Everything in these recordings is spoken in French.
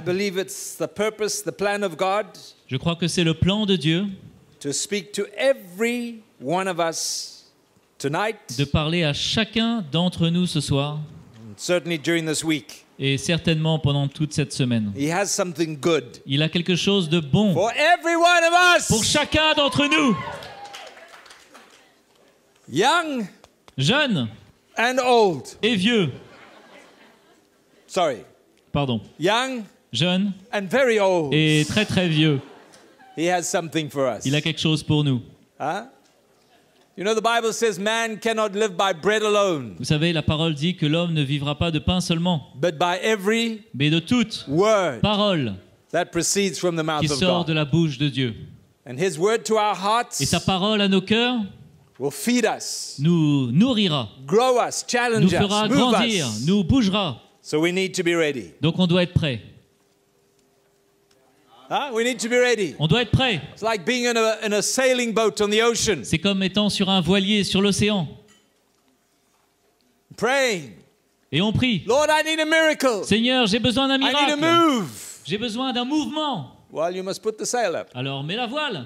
believe it's the purpose, the plan of God Je crois que c'est le plan de Dieu to speak to every one of us tonight, de parler à chacun d'entre nous ce soir and certainly during this week. et certainement pendant toute cette semaine. He has something good Il a quelque chose de bon for every one of us, pour chacun d'entre nous, young jeunes and old. et vieux. Sorry, Pardon, young jeunes and very old. et très très vieux. He has something for us. Il a quelque chose pour nous. Huh? You know, the Bible says man cannot live by bread alone, Vous savez, la parole dit que l'homme ne vivra pas de pain seulement, but by every mais de toute word parole that proceeds from the mouth qui of sort de God. la bouche de Dieu. And his word to our Et sa hearts parole à nos cœurs will feed us, nous nourrira, grow us, nous challenge fera us, move grandir, us. nous bougera. So we need to be ready. Donc on doit être prêt. We need to be ready. On doit être prêt. It's like being in a sailing boat on the ocean, C'est comme étant sur un voilier sur l'océan. praying, Et on prie. Lord, I need a miracle. Seigneur, j'ai besoin d'un I need a miracle. move. J'ai besoin d'un mouvement. Well, you must put the sail up. Alors mets la voile.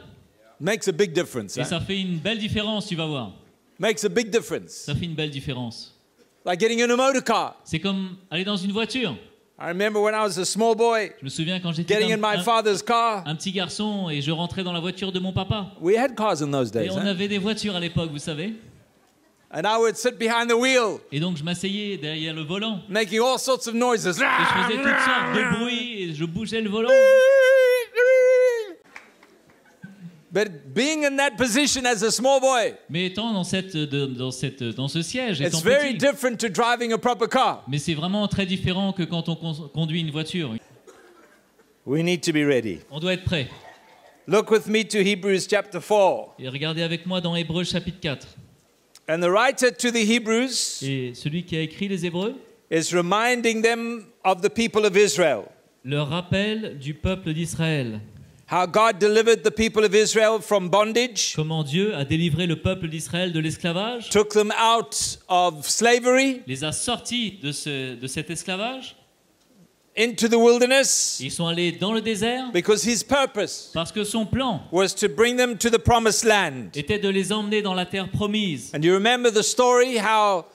Makes a big difference. Et Huh? ça fait une belle différence, tu vas voir. Makes a big difference. Ça fait une belle différence. Like getting in a motor car. C'est comme aller dans une voiture. I remember when I was a small boy, Je me souviens quand j'étais getting in my father's car. un petit garçon et je rentrais dans la voiture de mon papa. We had cars in those Et days. on Huh? avait des voitures à l'époque, vous savez. And I would sit behind the wheel, Et donc je m'asseyais derrière le volant. making all sorts of noises. Et je faisais toutes sortes de bruits et je bougeais le volant. But being in that position as a small boy, Mais étant dans ce siège, étant it's very petit. different to driving a proper car. Mais c'est vraiment très différent que quand on conduit une voiture. We need to be ready. On doit être prêt. Look with me to Hebrews chapter 4. Et regardez avec moi dans Hébreux chapitre 4. And the writer to the Hebrews Et celui qui a écrit les Hébreux is reminding them of the people of Israel. leur rappelle du peuple d'Israël. How God delivered the people of Israel from bondage, Comment Dieu a délivré le peuple d'Israël de l'esclavage, took them out of slavery les a sortis de cet esclavage. into the wilderness, Ils sont allés dans le désert because his purpose parce que son plan was to bring them to the promised land. était de les emmener dans la terre promise. And you remember the story how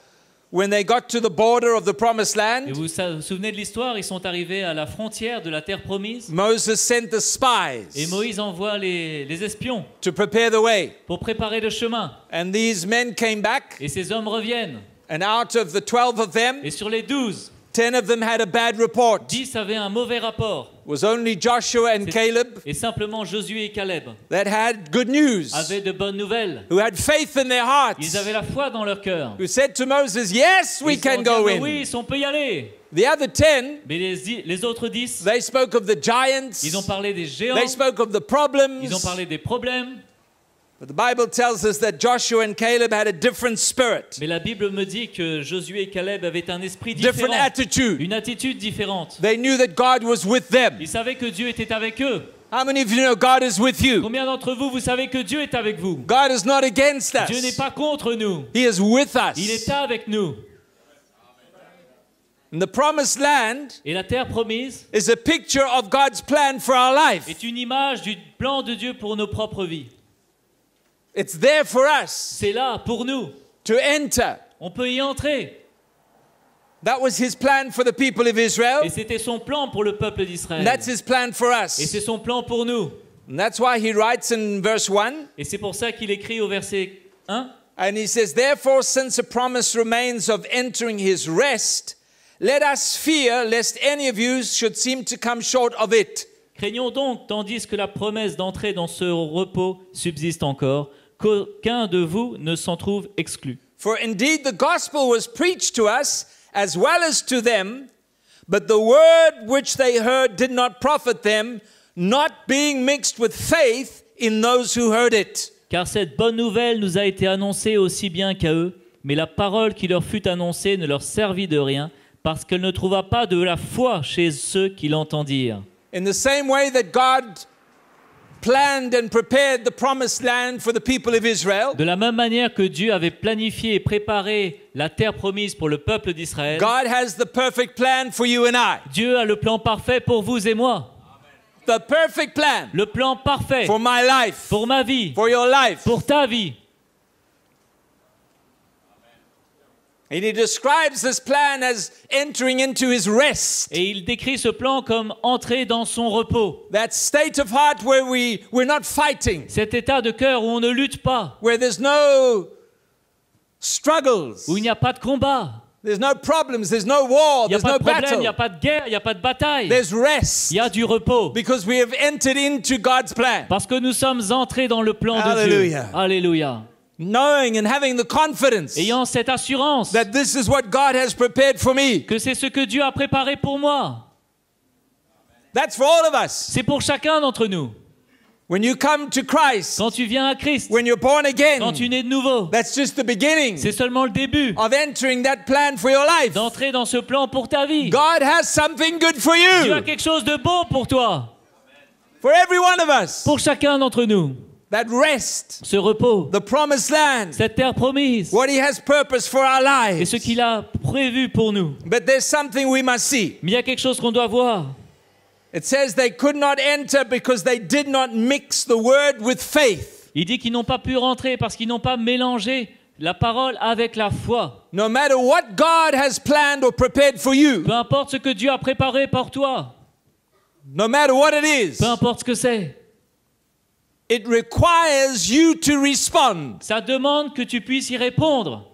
when they got to the border of the promised Et land, vous vous souvenez de l'histoire, ils sont arrivés à la frontière de la terre promise. Moses sent the Et spies Moïse envoie les espions to prepare the way. pour préparer le chemin. And these men came back, Et ces hommes reviennent. and out of the 12 of them, Et sur les 12, 10 of them had a bad report. 10 avaient un mauvais rapport. It was only Joshua and Caleb Et simplement Josué et Caleb that had good news, avaient de bonnes nouvelles. who had faith in their hearts, Ils avaient la foi dans leur cœur. who said to Moses, yes, we Ils se sont can dit, go ah, oui, in. on peut y aller. The other 10, Mais les autres 10, they spoke of the giants, ils ont parlé des géants, they spoke of the problems. ils ont parlé des problèmes. But the Bible tells us that Joshua and Caleb had a different spirit, Mais la Bible me dit que Josué et Caleb avaient un esprit different différent, attitude. une attitude différente. They knew that God was with them. Ils savaient que Dieu était avec eux. How many of you know God is with you? Combien d'entre vous, vous savez que Dieu est avec vous? God is not against Dieu n'est us. pas contre nous. He is with Il us. est avec nous. And the promised land Et la terre promise is a picture of God's plan for our life. est une image du plan de Dieu pour nos propres vies. It's there for us C'est là pour nous. to enter. On peut y entrer. That was his plan for the people of Et Israel. c'était son plan pour le peuple And d'Israël. that's his plan for Et us. c'est son plan pour nous. And that's why he writes in verse 1, Et c'est pour ça qu'il écrit au verset 1. and he says, therefore, since a promise remains of entering his rest, let us fear lest any of you should seem to come short of it. Craignons donc, tandis que la promesse d'entrer dans ce repos subsiste encore, qu'aucun de vous ne s'en trouve exclu. For indeed the gospel was preached to us as well as to them, but the word which they heard did not profit them, not being mixed with faith in those who heard it. Car cette bonne nouvelle nous a été annoncée aussi bien qu'à eux, mais la parole qui leur fut annoncée ne leur servit de rien, parce qu'elle ne trouva pas de la foi chez ceux qui l'entendirent. In the same way that God planned and prepared the promised land for the people of Israel, De la même manière que Dieu avait planifié et préparé la terre promise pour le peuple d'Israël, God has the perfect plan for you and I. Dieu a le plan parfait pour vous et moi. The perfect plan Le plan parfait for my life, pour ma vie, for your life. pour ta vie. And he describes this plan as entering into his rest. Et il décrit ce plan comme entrer dans son repos. That state of heart where we're not fighting, Cet état de cœur où on ne lutte pas, where there's no struggles, où il n'y a pas de combat, there's no problems, there's no war, il n'y a there's pas no de problème, il n'y a battle. pas de guerre, il n'y a pas de bataille. There's rest Il y a du repos. because we have entered into God's plan. Parce que nous sommes entrés dans le plan de Dieu. Alléluia. Alléluia. Knowing and having the confidence Ayant cette assurance that this is what God has prepared for me. que c'est ce que Dieu a préparé pour moi. That's for all of us. C'est pour chacun d'entre nous. When you come to Christ, Quand tu viens à Christ, when you're born quand tu again, nais de nouveau, that's just the beginning c'est seulement le début of entering that plan for your life. d'entrer dans ce plan pour ta vie. God has something good for Dieu a you, quelque chose de bon pour toi, for every one of us. pour chacun d'entre nous. That rest, Ce repos, the promised land, cette terre promise, what He has purpose for our et lives. ce qu'il a prévu pour nous. But there's something we must see. Mais il y a quelque chose qu'on doit voir. It says they could not enter because they did not mix the word with faith. Il dit qu'ils n'ont pas pu rentrer parce qu'ils n'ont pas mélangé la parole avec la foi. No matter what God has planned or prepared for you, Peu importe ce que Dieu a préparé pour toi, no matter what it is, peu importe ce que c'est, it requires you to respond. ça demande que tu puisses y répondre.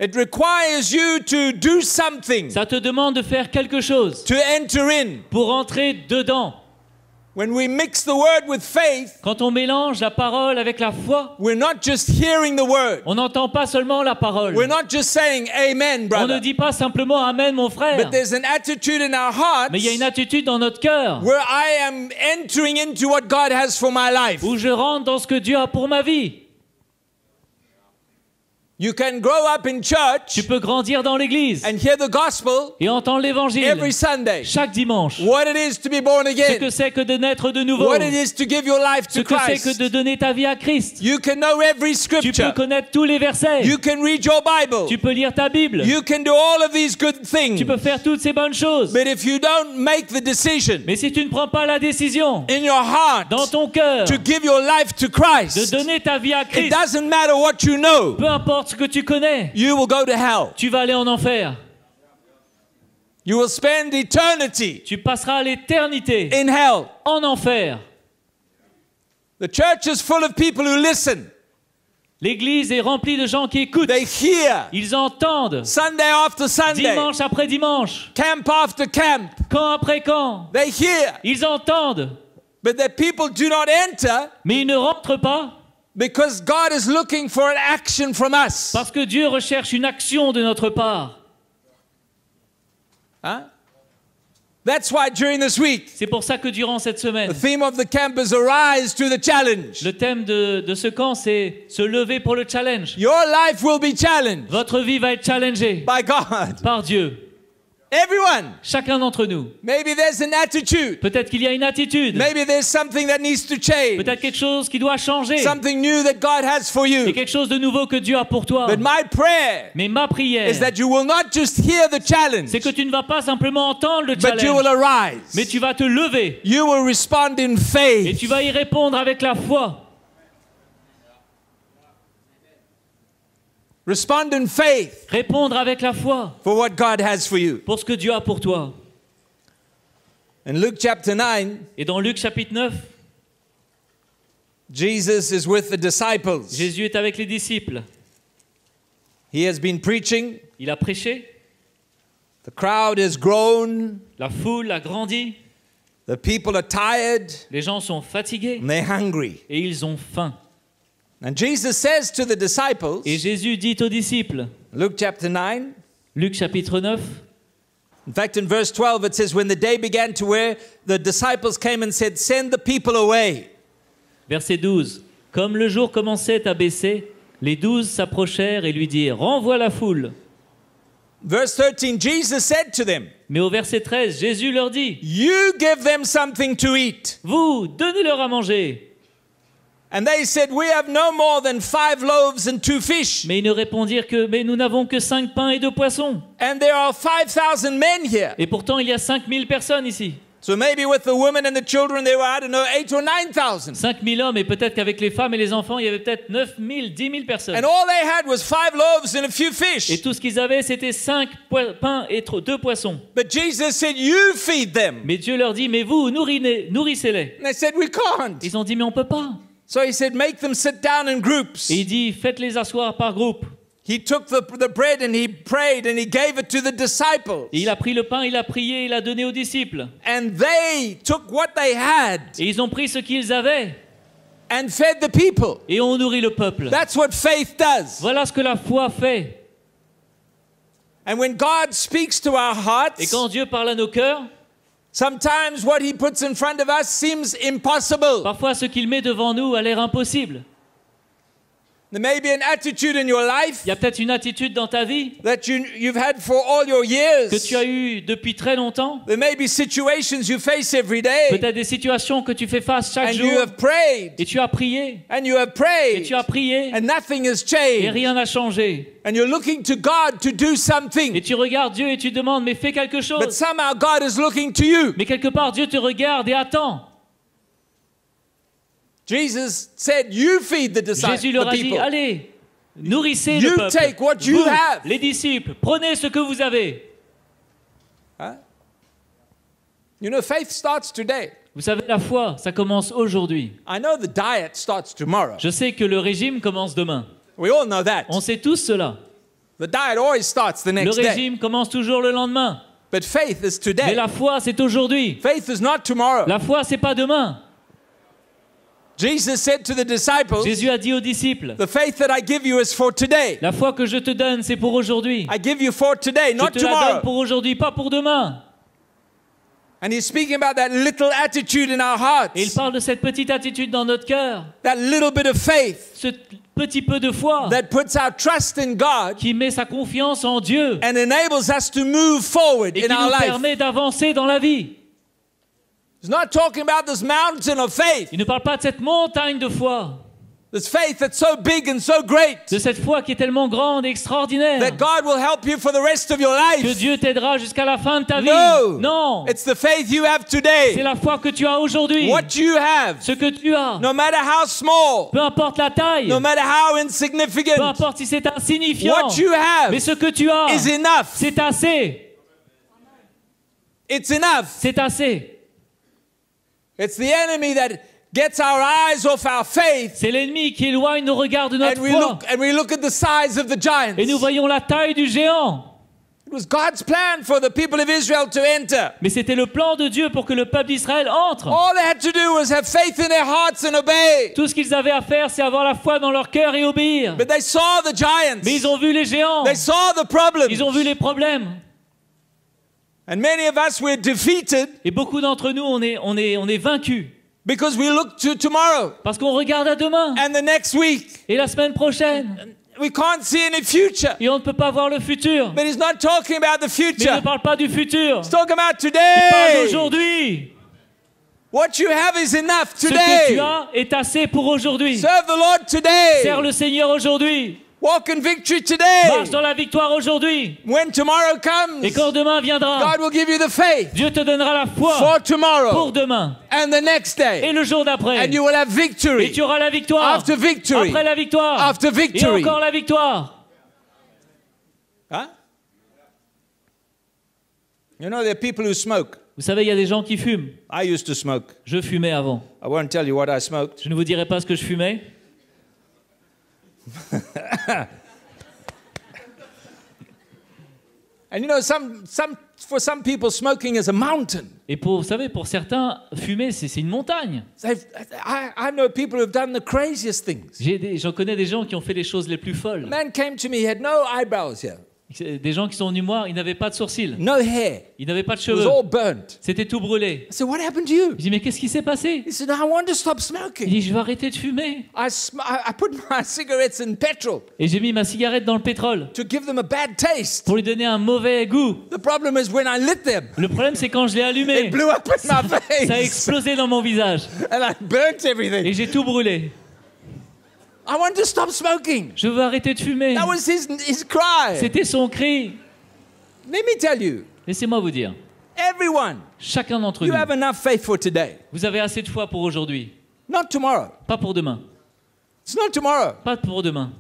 It requires you to do something Ça te demande de faire quelque chose to enter in. pour entrer dedans. When we mix the word with faith, Quand on mélange la parole avec la foi, we're not just hearing the word. on n'entend pas seulement la parole. We're not just saying amen, On ne brother. dit pas simplement Amen, mon frère. But there's an attitude in our hearts Mais il y a une attitude dans notre cœur where I am entering into what God has for my life. où je rentre dans ce que Dieu a pour ma vie. You can grow up in church Tu peux grandir dans l'église and hear the gospel et entendre l'évangile every Sunday. chaque dimanche. What it is to be born Ce again. que c'est que de naître de nouveau. What it is to give your life Ce to que c'est que Christ. de donner ta vie à Christ. You can know every Tu peux scripture. connaître tous les versets. You can read your Bible. Tu peux lire ta Bible. You can do all of these good things. Tu peux faire toutes ces bonnes choses. But if you don't make the decision Mais si tu ne prends pas la décision in your heart dans ton cœur to give your life to de Christ, donner ta vie à it Christ, doesn't matter what you know, peu importe ce que tu connais, you will go to hell. tu vas aller en enfer. You will spend eternity Tu passeras l'éternité in hell. en enfer. The church is full of people who listen. L'église est remplie de gens qui écoutent. They hear Ils entendent Sunday after Sunday, dimanche après dimanche, camp after camp. camp après camp. They hear, Ils entendent, but the people do not enter mais ils ne rentrent pas because God is looking for an action from us. parce que Dieu recherche une action de notre part. Huh? That's why during this week, C'est pour ça que durant cette semaine, the theme of the camp is Arise to the Challenge. le thème de ce camp, c'est se lever pour le challenge. Your life will be challenged Votre vie va être challengée by God. par Dieu. Everyone. Chacun d'entre nous. Maybe there's an attitude. Peut-être qu'il y a une attitude. Maybe there's something that needs to change. Peut-être quelque chose qui doit changer. Something new that God has for Et you. quelque chose de nouveau que Dieu a pour toi. But my prayer Mais ma prière, is that you will not just hear the challenge, c'est que tu ne vas pas simplement entendre le but you will challenge, arise. mais tu vas te lever You will respond in et faith. tu vas y répondre avec la foi. Respond in faith Répondre avec la foi for what God has for you. pour ce que Dieu a pour toi. In Luke chapter 9, Et dans Luc chapitre 9, Jesus is with the disciples. Jésus est avec les disciples. He has been preaching. Il a prêché, The crowd has grown. la foule a grandi, The people are tired les gens sont fatigués and they're hungry. et ils ont faim. And Jesus says to the disciples, Et Jésus dit aux disciples, Luke chapter 9, Luc chapitre 9, in fact, in verse 12, it says, when the day began to wear, the disciples came and said, send the people away. verset 12. Comme le jour commençait à baisser, les 12 s'approchèrent et lui dirent, renvoie la foule. Verse 13, Jesus said to them, Mais au verset 13, Jésus leur dit, you give them something to eat. vous, donnez-leur à manger. And they said, we have no more than 5 loaves and 2 fish. Mais ils ne répondirent que, mais nous n'avons que 5 pains et 2 poissons. And there are 5,000 men here. Et pourtant, il y a 5000 personnes ici. So maybe with the women and the children, there were, I don't know, 8 or 9,000. 5000 hommes, et peut-être qu'avec les femmes et les enfants, il y avait peut-être 9000, 10 000 personnes. And all they had was 5 loaves and a few Et fish. tout ce qu'ils avaient, c'était 5 pains et 2 poissons. But Jesus said, you feed them. Mais Dieu leur dit, mais vous, nourrissez-les. And they said, we can't. Ils ont dit, mais on peut pas. So he said, make them sit down in groups. Et il dit, faites-les asseoir par groupe. He took the bread and he prayed and he gave it to the disciples. Et il a pris le pain, il a prié, il a donné aux disciples. And they took what they had Et ils ont pris ce qu'ils avaient and fed the people. et ont nourri le peuple. That's what faith does. Voilà ce que la foi fait. And when God speaks to our Et hearts, quand Dieu parle à nos cœurs, sometimes what he puts in front of us seems impossible. parfois ce qu'il met devant nous a l'air impossible. There may be an attitude in your life Il y a peut-être une attitude dans ta vie that you've had for all your que years. tu as eue depuis très longtemps. There may be situations you face every day. Peut-être des situations que tu fais face chaque And jour. you have prayed. Et tu as prié. And you have Et prayed. tu as prié. And nothing has Et changed. rien n'a changé. And you're looking to God to do Et something. tu regardes Dieu et tu demandes, mais fais quelque But chose. somehow God is looking to you. Mais quelque part, Dieu te regarde et attend. Jesus said, you feed the disciples, Jésus leur the a dit, people. allez, nourrissez You le peuple. take what you Vous, have. les disciples, prenez ce que vous avez. Huh? You know, faith starts today. Vous savez, la foi, ça commence aujourd'hui. I know the diet starts tomorrow. Je sais que le régime commence demain. We all know that. On sait tous cela. The diet always starts the Le next day. régime commence toujours le lendemain. But faith is Mais today. la foi, c'est aujourd'hui. Faith is not tomorrow. La foi, c'est pas demain. Jesus said to the disciples, Jésus a dit aux disciples, the faith that I give you is for today. la foi que je te donne, c'est pour aujourd'hui. I give you for today, Je not te la donne tomorrow. pour aujourd'hui, pas pour demain. And he's speaking about that little attitude in our Et il hearts, parle de cette petite attitude dans notre cœur, that little bit of faith ce petit peu de foi that puts our trust in God qui met sa confiance en Dieu and enables us to move forward et in qui our nous life. permet d'avancer dans la vie. He's not talking about this mountain of faith, Il ne parle pas de cette montagne de foi, this faith that's so big and so great de cette foi qui est tellement grande et extraordinaire that God will help you for the rest of your que life. Dieu t'aidera jusqu'à la fin de ta vie. No, Non, it's the faith you have c'est today. la foi que tu as aujourd'hui. What you have, Ce que tu as, no matter how small, peu importe la taille, no matter how peu insignificant, importe si c'est insignifiant, what you mais have ce que tu as, is enough. c'est assez. It's enough. C'est assez. It's the enemy that gets our eyes off our faith, C'est l'ennemi qui éloigne nos regards de notre foi. and we look at the size of the giants. Et nous voyons la taille du géant. It was God's plan for the people of Israel to enter. Mais c'était le plan de Dieu pour que le peuple d'Israël entre. All they had to do was have faith in their hearts and obey. Tout ce qu'ils avaient à faire, c'est avoir la foi dans leur cœur et obéir. But they saw the giants. Mais ils ont vu les géants. They saw the problems. Ils ont vu les problèmes. And many of us were defeated Et beaucoup d'entre nous, on est vaincus. because we look to tomorrow Parce qu'on regarde à demain. and the next week. Et la semaine prochaine. We can't see any future. Et on ne peut pas voir le futur. But he's not talking about the Mais il future. ne parle pas du futur. He's talking about Il parle today. d'aujourd'hui. What you have is enough Ce que tu today. as est assez pour aujourd'hui. Serve the Lord today. Sers le Seigneur aujourd'hui. Walk in victory Marche today. dans la victoire aujourd'hui. When tomorrow comes, Et quand demain viendra, God will give you the faith Dieu te donnera la foi for pour tomorrow demain and the next et day. le jour d'après. And you will have Et victory tu auras la victoire. after victory. Après la victoire. After Et victory. encore la victoire. Huh? You know, there are people who smoke. Vous savez, il y a des gens qui fument. I used to smoke. Je fumais avant. I won't tell you what I smoked. Je ne vous dirai pas ce que je fumais. And you know, for some people, smoking is a mountain. Et vous savez, pour certains, fumer, c'est une montagne. I know people who've done the craziest things. J'en connais des gens qui ont fait les choses les plus folles. A man came to me, he had no eyebrows here. Des gens qui sont venus me voir, ils n'avaient pas de sourcils, no hair. ils n'avaient pas de It was cheveux, all burnt. c'était tout brûlé. I said, what happened to you? Je dis, mais qu'est-ce qui s'est passé? He said, I want to stop Il smoking. dit, je vais arrêter de fumer. I put my cigarettes in petrol Et j'ai mis ma cigarette dans le pétrole to give them a bad taste. pour lui donner un mauvais goût. The problem is when I lit them, Le problème, c'est quand je l'ai it allumé, blew up in my ça a face explosé dans mon visage and I burnt everything. et j'ai tout brûlé. I want to stop smoking. Je veux arrêter de fumer. That was his cry. C'était son cri. Let me tell you, Laissez-moi vous dire, everyone, chacun d'entre you nous, have enough faith for today. vous avez assez de foi pour aujourd'hui, Not tomorrow. pas pour demain, It's not tomorrow. pas pour demain.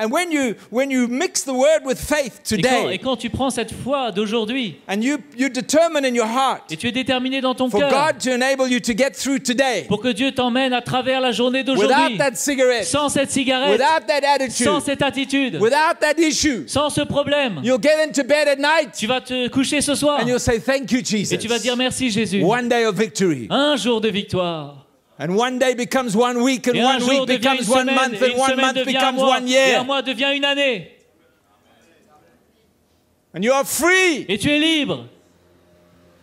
And when you mix the word with faith Et today, quand tu prends cette foi d'aujourd'hui and you determine in your heart et tu es déterminé dans ton for cœur God to enable you to get through today pour que Dieu t'emmène à travers la journée without d'aujourd'hui, that cigarette, sans cette cigarette, without that sans attitude, cette attitude, without that issue, sans ce problème, you'll get into bed at night tu vas te coucher ce soir and you'll say, thank you, Jesus. et tu vas dire merci Jésus. One day of victory. Un jour de victoire. And one day becomes 1 week, and Et un 1 jour week devient une becomes 1 semaine, month, et and une 1 semaine month devient un becomes mois, 1 et year. un mois devient une année. And you are free. Et tu es libre.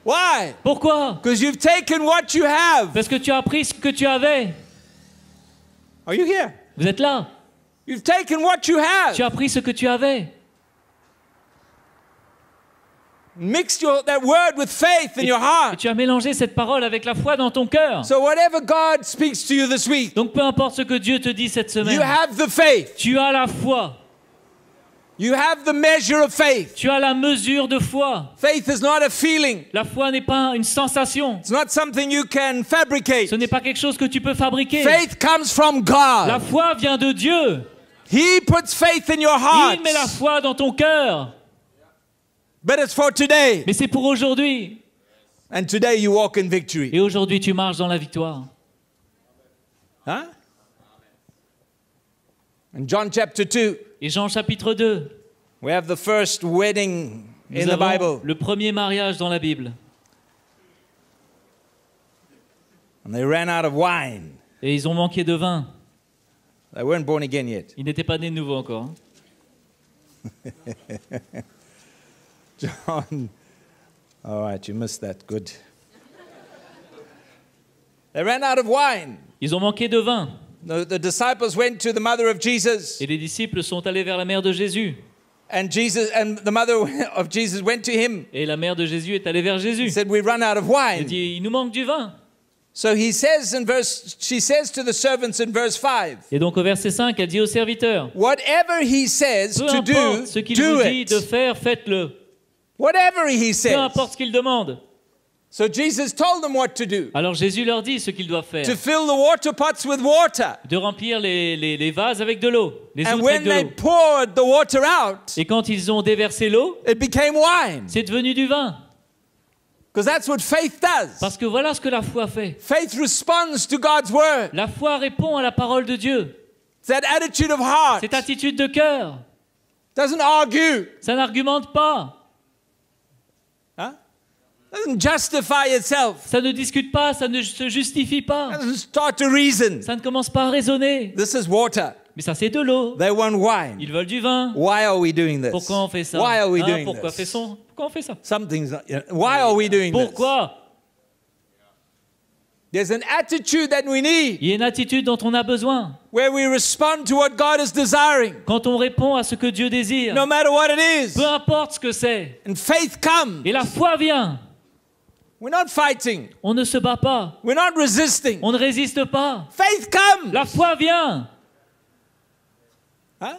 Why? Pourquoi? Because you've taken what you have. Parce que tu as pris ce que tu avais. Are you here? Vous êtes là. You've taken what you have. Tu as pris ce que tu avais. Mixed that word with faith in your Et heart. tu as mélangé cette parole avec la foi dans ton cœur. So whatever God speaks to you this week, Donc peu importe ce que Dieu te dit cette you semaine, have the faith. tu as la foi. You have the measure of faith. Tu as la mesure de foi. Faith is not a feeling. La foi n'est pas une sensation. It's not something you can fabricate. Ce n'est pas quelque chose que tu peux fabriquer. Faith comes from La God. foi vient de Dieu. He puts faith in your heart. Il met la foi dans ton cœur. But it's for today. Mais c'est pour aujourd'hui. And today you walk in victory. Et aujourd'hui, tu marches dans la victoire. Huh? In John chapter 2, Et Jean chapitre 2, we have the first wedding in nous the avons Bible. le premier mariage dans la Bible. And they ran out of wine. Et ils ont manqué de vin. They weren't born again yet. Ils n'étaient pas nés de nouveau encore. John. All right, you missed that. Good. They ran out of wine. Ils ont manqué de vin. The disciples went to the mother of Jesus, Et les disciples sont allés vers la mère de Jésus. and the mother of Jesus went to him. Et la mère de Jésus est allée vers He Jésus. said, "We run out of Elle wine." dit, il nous manque du vin. So she says to the servants in verse 5, Et donc au verset 5, elle dit aux serviteurs, "Whatever he says peu to do, importe ce qu'il do vous dit it." de faire, faites-le. Whatever he Peu says. importe ce qu'il demande. So Jesus told them what to do. Alors Jésus leur dit ce qu'ils doivent faire. To fill the water pots with water. De remplir les vases avec de l'eau. Les And outres avec when de they l'eau. poured the water out, Et quand ils ont déversé l'eau, it became wine. c'est devenu du vin. Because that's what faith does. Parce que voilà ce que la foi fait. Faith responds to God's word. La foi répond à la parole de Dieu. It's that attitude of heart. Cette attitude de cœur. Doesn't argue. Ça n'argumente pas. Huh? Doesn't justify itself. Ça ne discute pas, ça ne se justifie pas. Doesn't start to reason. Ça ne commence pas à raisonner. This is water. Mais ça, c'est de l'eau. They want wine. Ils veulent du vin. Why are we doing this? Pourquoi on fait ça? Why are we Hein, doing pourquoi this? on fait ça? Something's not, why are we doing this? Pourquoi? There's an attitude that we need Il y a une attitude dont on a besoin. where we respond to what God is desiring, Quand on répond à ce que Dieu désire. no matter what it is. Peu importe ce que c'est. And faith comes. Et la foi vient. We're not fighting. On ne se bat pas. We're not resisting. On ne résiste pas. Faith comes. La foi vient. Huh?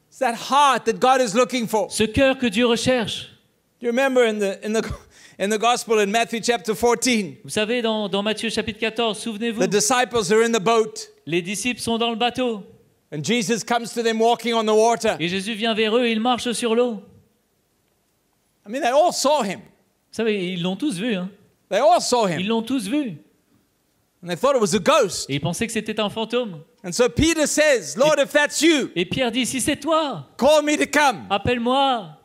It's that heart that God is looking for. Ce cœur que Dieu recherche. Do you remember in the gospel in Matthew chapter 14, Vous savez, dans Matthieu chapitre 14, souvenez-vous, the disciples are in the boat les disciples sont dans le bateau. and Jesus comes to them walking on the water. Et Jésus vient vers eux et il marche sur l'eau. I mean, they all saw him. Vous savez, ils l'ont tous vu. Hein. They all saw Ils him. l'ont tous vu. And they thought it was a ghost. Et ils pensaient que c'était un fantôme. And so Peter says, Lord, if that's you, Et Pierre dit, si c'est toi, call me to come. appelle-moi.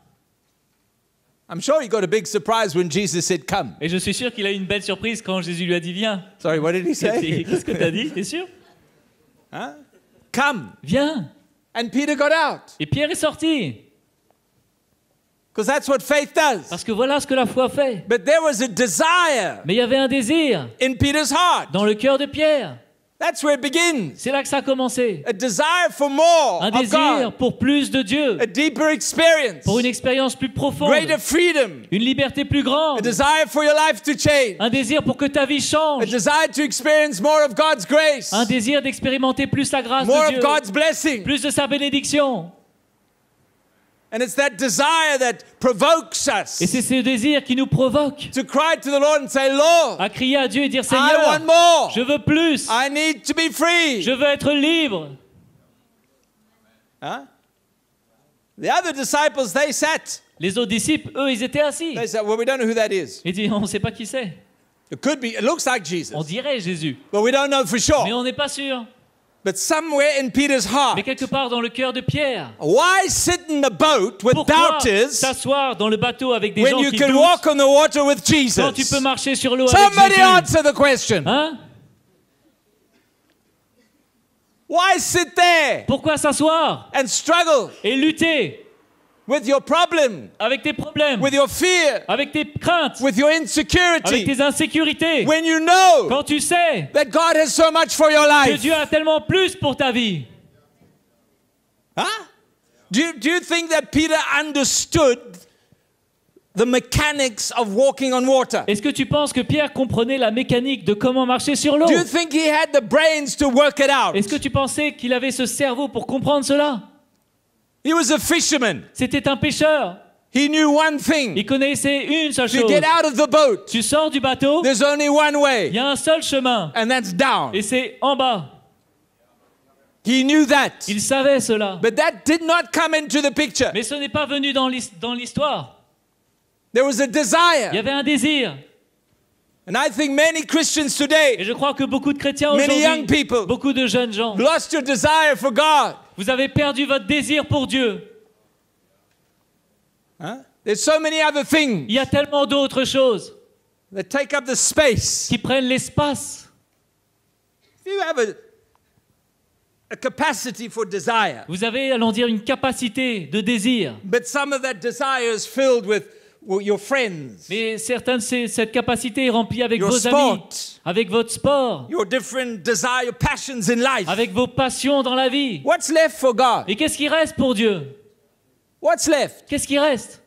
I'm sure he got a big surprise when Jesus said, come. Et je suis sûr qu'il a eu une belle surprise quand Jésus lui a dit, viens. Sorry, what did he say? Qu'est-ce que tu as dit? T'es sûr? Huh? Come. Viens. And Peter got out. Et Pierre est sorti. Because that's what faith does. Parce que voilà ce que la foi fait. But there was a desire Mais il y avait un désir in Peter's heart. dans le cœur de Pierre. That's where it begins. C'est là que ça a commencé. A desire for more Un of désir God. pour plus de Dieu, A deeper experience. pour une expérience plus profonde, Greater freedom. une liberté plus A grande, desire for your life to change. un désir pour que ta vie A change, desire to experience more of God's grace. un désir d'expérimenter plus la grâce More de of Dieu, God's blessing. plus de sa bénédiction. And it's that desire that provokes us Et c'est ce désir qui nous provoque to cry to the Lord and say, Lord, à crier à Dieu et dire I Seigneur, want more. je veux plus, I need to be free. je veux être libre. Huh? The other disciples, they sat. Les autres disciples, eux, ils étaient assis. They said, well, we don't know who that is. Ils disent, on ne sait pas qui c'est. It could be, it looks like Jesus, On dirait Jésus, but we don't know for mais sure. on n'est pas sûr. But somewhere in Peter's Mais heart, quelque part dans le cœur de Pierre, why sit in the boat with pourquoi doubters s'asseoir dans le bateau avec des when gens you qui can doutent walk on the water with quand tu Jesus? peux marcher sur l'eau avec Somebody Jésus? answer the question. Hein? Why sit there Pourquoi s'asseoir and struggle et lutter with your problem, avec tes problèmes, with your fear, avec tes craintes, with your avec insecurity, tes insécurités, when you know quand tu sais that God has so much for your que life? Dieu a tellement plus pour ta vie? Huh? Do you think that Peter understood the mechanics of walking on water? Est-ce que tu penses que Pierre comprenait la mécanique de comment marcher sur l'eau? Do you think he had the brains to work it out? Est-ce que tu pensais qu'il avait ce cerveau pour comprendre cela? He was a fisherman. C'était un pêcheur. He knew one thing. Il connaissait une seule To chose. get out of the boat, Tu sors du bateau, there's only one il way, y a un seul chemin, and that's down. et c'est en bas. He knew that. Il savait cela. But that did not come into the picture. Mais ce n'est pas venu dans l'histoire. There was a Il y desire. avait un désir. And I think many Christians Et today je crois que beaucoup de chrétiens Many young aujourd'hui, people beaucoup de jeunes gens, lost your desire for God. vous avez perdu votre désir pour Dieu. Huh? There's so many other things Il y a tellement d'autres choses that take up the space. qui prennent l'espace. If you have a capacity for desire, Vous avez, allons dire, une capacité de désir. but some of that desire is filled with your friends, Mais cette capacité est remplie avec your vos amis, sport, avec votre sport, your different desire, your passions in life. avec vos passions dans la vie. What's left for God? Et qu'est-ce qui reste pour Dieu? What's left? Qu'est-ce qui reste?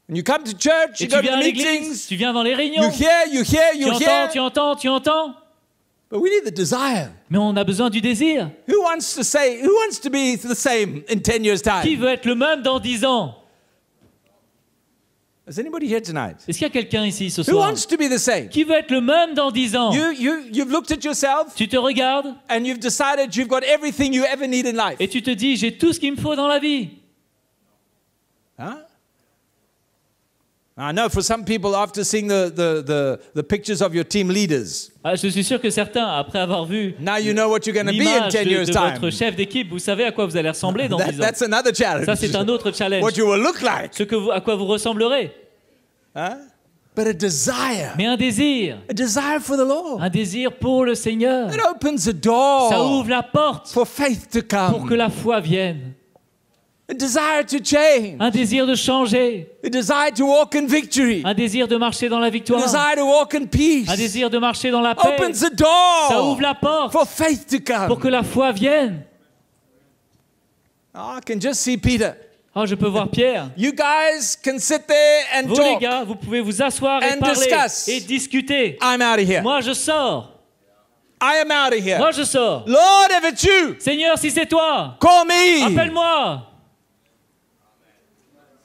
When you come to church, Et you tu go viens to à the l'église, meetings, tu viens dans les you réunions, hear, you hear, tu you entends, hear, tu entends, tu entends. but we need the desire. Mais on a besoin du désir. Who wants to be the same in 10 years' Qui time? veut être le même dans 10 ans? Is anybody here tonight? Est-ce qu'il y a quelqu'un ici ce Who soir? wants to be the same? Qui veut être le même dans 10 ans? You've looked at yourself Tu te regardes and you've decided you've got everything you ever need in life. et tu te dis, j'ai tout ce qu'il me faut dans la vie. Huh? I know for some people, after seeing the pictures of your team leaders, Ah, je suis sûr que certains, après avoir vu now you know what you're going to be in l'image 10 years' de time. votre chef d'équipe, vous savez à quoi vous allez ressembler dans 10 ans. That's another challenge. Ça, c'est un autre challenge. What you will look like. À quoi vous ressemblerez. Huh? But a desire. Mais un désir For the Lord. un désir pour le Seigneur. It opens the door Ça ouvre la porte for faith to pour que come. la foi vienne. A desire to change. Un désir de changer. A desire to walk in victory. Un désir de marcher dans la A victoire. desire to walk in peace. Un désir de marcher dans la paix. Opens the Ça door ouvre la porte for faith to pour que come. la foi vienne. Oh, I can just see Peter. Oh, je peux voir Pierre. You guys can sit there and Vous les talk. gars, vous pouvez vous asseoir et And parler discuss. et discuter. I'm out of here. Moi, je sors. I am out of here. Moi, je sors. Lord, if it's you, Seigneur, si c'est toi, call me. appelle-moi.